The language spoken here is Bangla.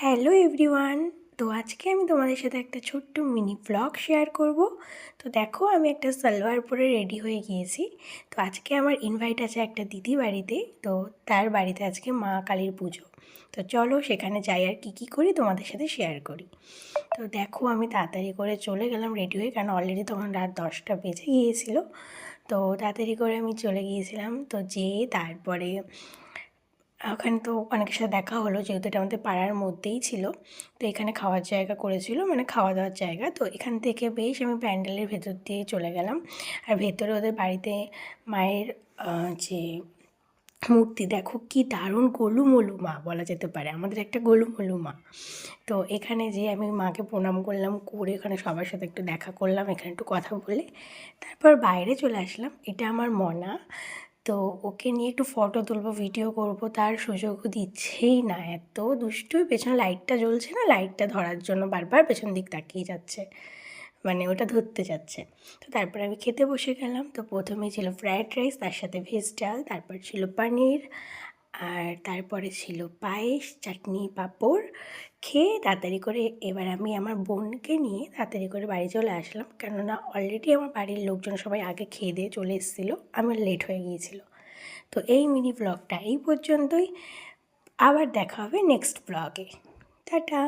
Hello everyone. তো আজকে আমি তোমাদের সাথে একটা ছোট্ট মিনি ব্লগ শেয়ার করব। তো দেখো, আমি একটা সালোয়ার পরে রেডি হয়ে গিয়েছি। তো আজকে আমার ইনভাইট আছে একটা দিদি বাড়িতে। তো তার বাড়িতে আজকে মা কালীর পুজো। তো চলো সেখানে যাই, আর কী করি তোমাদের সাথে শেয়ার করি। তো দেখো, আমি তাড়াতাড়ি করে চলে গেলাম রেডি হয়ে, কারণ অলরেডি তখন রাত 10টা বেজে গিয়েছিল। তো তাড়াতাড়ি করে আমি চলে গিয়েছিলাম। তো যেয়ে তারপরে ওখানে তো অনেকের সাথে দেখা হলো, যেহেতু এটা আমাদের পাড়ার মধ্যেই ছিল। তো এখানে খাওয়ার জায়গা করেছিল, মানে খাওয়া দাওয়ার জায়গা। তো এখান থেকে বেশ আমি প্যান্ডেলের ভেতর দিয়ে চলে গেলাম। আর ভেতরে ওদের বাড়িতে মায়ের যে মূর্তি, দেখো কি দারুণ গোলুমলু মা বলা যেতে পারে, আমাদের একটা গোলুমলু মা। তো এখানে যে আমি মাকে প্রণাম করলাম, করে এখানে সবার সাথে একটু দেখা করলাম, এখানে একটু কথা বলে তারপর বাইরে চলে আসলাম। এটা আমার মনা। তো ওকে নিয়ে একটু ফটো তুলবো, ভিডিও করব, তার সুযোগও দিচ্ছেই না, এত দুষ্টুই। পেছনে লাইটটা জ্বলছে না, লাইটটা ধরার জন্য বারবার পেছন দিক তাকিয়ে যাচ্ছে, মানে ওটা ধরতে যাচ্ছে। তো তারপরে আমি খেতে বসে গেলাম। তো প্রথমেই ছিল ফ্রায়েড রাইস, তার সাথে ভেজ ডাল, তারপর ছিল পনির, আর তারপরে ছিল পায়েস, চাটনি, পাঁপড়। খেয়ে তাড়াতাড়ি করে এবার আমি আমার বোনকে নিয়ে তাড়াতাড়ি করে বাড়ি চলে আসলাম, কেননা অলরেডি আমার বাড়ির লোকজন সবাই আগে খেয়ে দিয়ে চলে এসেছিলো, আমার লেট হয়ে গিয়েছিলো। তো এই মিনি ব্লগটা এই পর্যন্তই। আবার দেখা হবে নেক্সট ব্লগে। টাটা।